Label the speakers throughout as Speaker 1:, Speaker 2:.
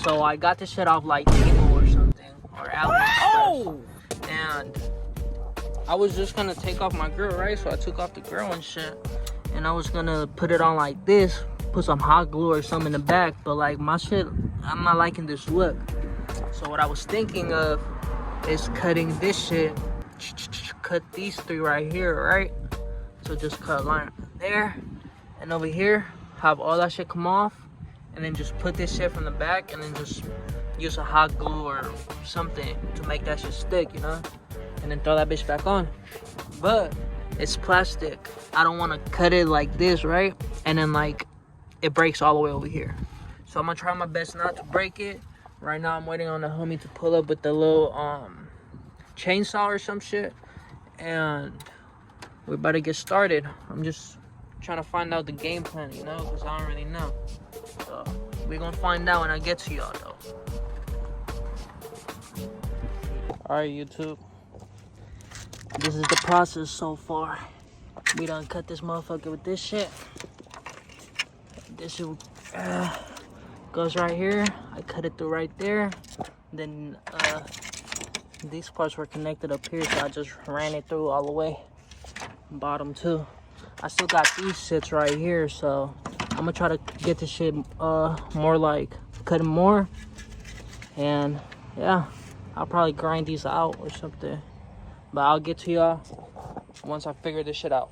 Speaker 1: So I got this shit off like Temu or something, or AliExpress. And I was just gonna take off my grill, right? So I took off the grill and shit. And I was gonna put it on like this, put some hot glue or something in the back. But like my shit, I'm not liking this look. So what I was thinking of is cutting this shit, cut these three right here, right? So just cut a line there and over here, have all that shit come off, and then just put this shit from the back and then just use a hot glue or something to make that shit stick, you know? And then throw that bitch back on. But it's plastic. I don't want to cut it like this, right? And then like it breaks all the way over here. So I'm gonna try my best not to break it. Right now I'm waiting on the homie to pull up with the little chainsaw or some shit, and we're about to get started. I'm just trying to find out the game plan, you know, because I don't really know. So we're gonna find out when I get to y'all though. Alright, YouTube, this is the process so far. We done cut this motherfucker with this shit. This shit goes right here. I cut it through right there. Then these parts were connected up here, so I just ran it through all the way. Bottom too. I still got these shits right here, so I'm gonna try to get this shit more like cutting more. And yeah, I'll probably grind these out or something. But I'll get to y'all once I figure this shit out.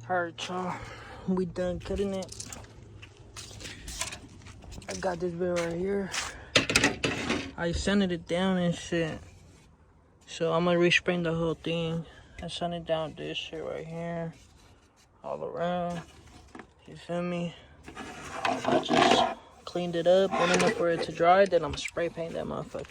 Speaker 1: Alright, y'all, we done cutting it. I got this bit right here. I sanded it down and shit. So I'm gonna respring the whole thing. I sanded down this shit right here. All around. You feel me? I just cleaned it up, went enough for it to dry, then I'm spray paint that motherfucker.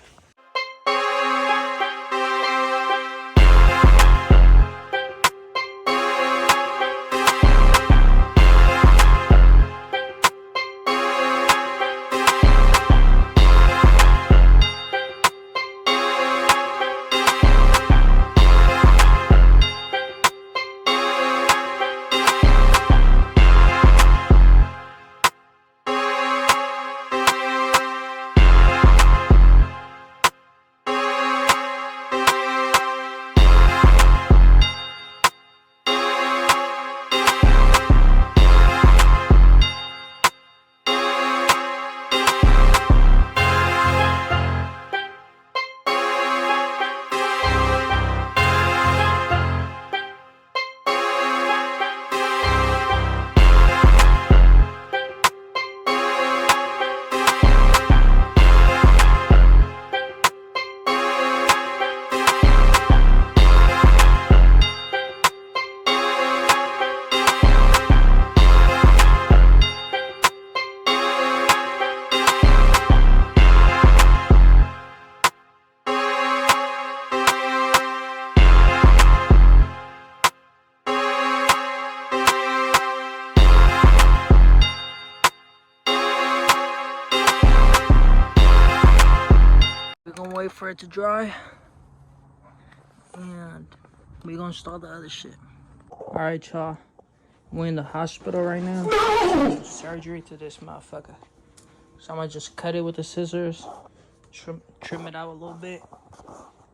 Speaker 1: Wait for it to dry, and we're gonna start the other shit. Alright, y'all, we're in the hospital right now. Surgery to this motherfucker. So I'm gonna just cut it with the scissors, trim it out a little bit,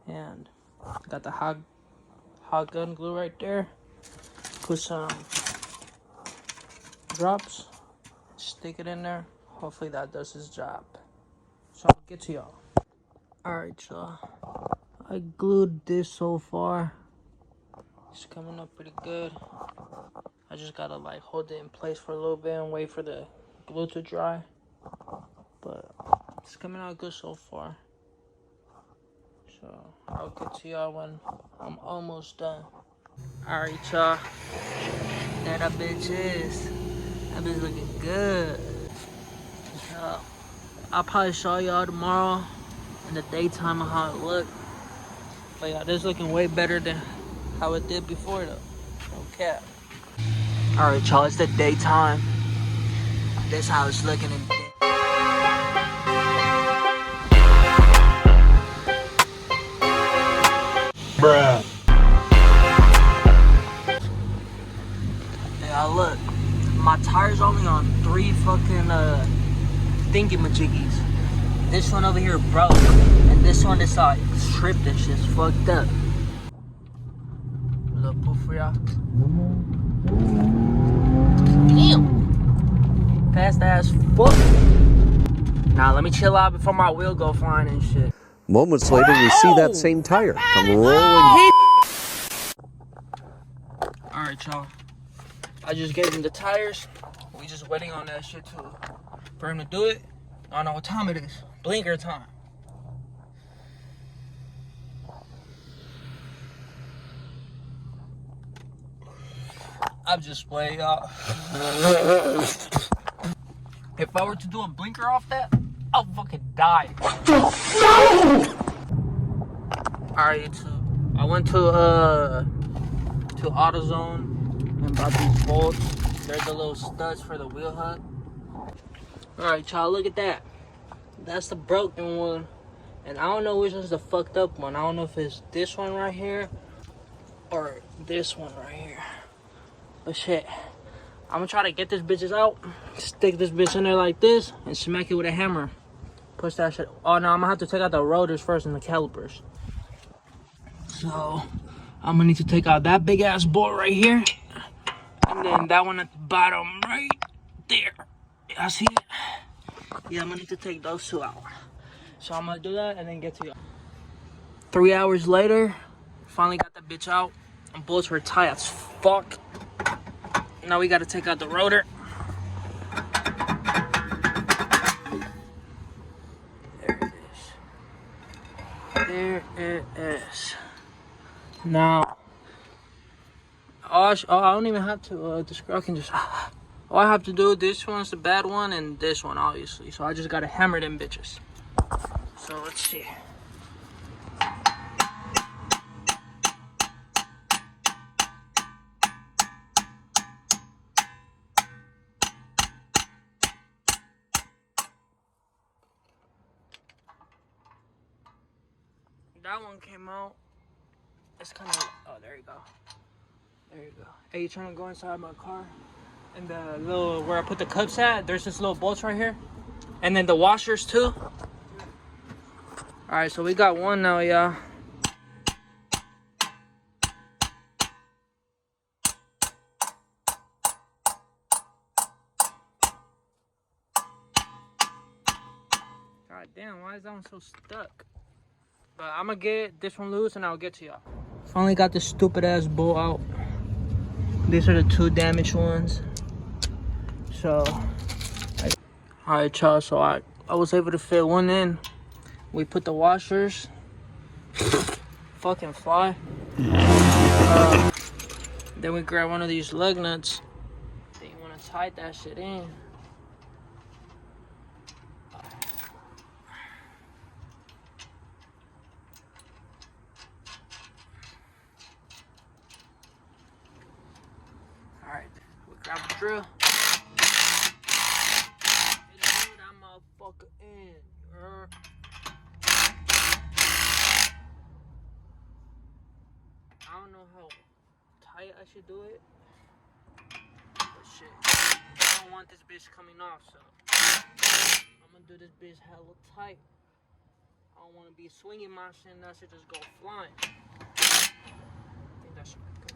Speaker 1: and got the hot gun glue right there. Put some drops, stick it in there. Hopefully that does its job. So I'll get to y'all. Alright, y'all, I glued this so far. It's coming up pretty good. I just gotta like hold it in place for a little bit and wait for the glue to dry. But it's coming out good so far. So I'll get to y'all when I'm almost done. Alright, y'all, there that bitch is. That bitch looking good. So I'll probably show y'all tomorrow in the daytime of how it looked. But yeah, this looking way better than how it did before though. No cap. Alright, y'all, it's the daytime. This how it's looking in the day. Bruh. Yeah, look, my tire's only on 3 thingy-majiggies. This one over here broke, and this one is like stripped and shit's fucked up. A little poof for y'all. Damn! Fast ass fuck. Now let me chill out before my wheel go flying and shit.
Speaker 2: Moments later, we see that same tire come rolling.
Speaker 1: Alright, y'all. I just gave him the tires. We just waiting on that shit for him to do it. I don't know what time it is. Blinker time. I'm just playing, y'all. If I were to do a blinker off that, I'll fucking die. Alright, YouTube. I went to AutoZone and bought these bolts. They're the little studs for the wheel hub. Alright, y'all, look at that. That's the broken one. And I don't know which one's the fucked up one. I don't know if it's this one right here or this one right here. But shit, I'm gonna try to get this bitches out, stick this bitch in there like this, and smack it with a hammer. Push that shit. Oh no, I'm gonna have to take out the rotors first and the calipers. So, I'm gonna need to take out that big ass bolt right here. And then that one at the bottom right there. Y'all see it? Yeah, I'm gonna need to take those two out. So I'm gonna do that and then get to y'all. 3 hours later, finally got that bitch out. And bolts were tight as fuck. Now we gotta take out the rotor. There it is. There it is. Now, I don't even have to describe. I can just. All I have to do, this one's the bad one, and this one, obviously. So I just gotta hammer them bitches. So let's see. That one came out. It's kind of, oh, there you go. There you go. Hey, you trying to go inside my car? And the little, where I put the cups at, there's this little bolts right here. And then the washers too. All right, so we got one now, y'all. God damn, why is that one so stuck? But I'm gonna get this one loose and I'll get to y'all. Finally got this stupid ass bolt out. These are the two damaged ones. So, alright y'all, so I was able to fit one in. We put the washers. Fucking fly. Then we grab one of these lug nuts. Then you wanna tight that shit in. Alright, we grab the drill. And drill that motherfucker in. I don't know how tight I should do it. But shit, I don't want this bitch coming off, so I'm gonna do this bitch hella tight. I don't wanna be swinging my shit and that shit just go flying. I think that should be good.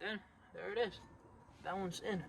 Speaker 1: Then, there it is. That one's in.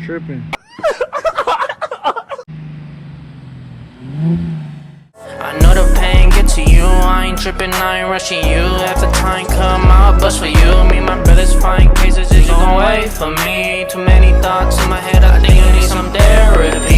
Speaker 3: tripping.
Speaker 1: I know the pain get to you. I ain't tripping, I ain't rushing you. If the time come, I'll bust for you. Me and my brothers find cases, is you gon' wait for me? Too many thoughts in my head, I think you need some therapy.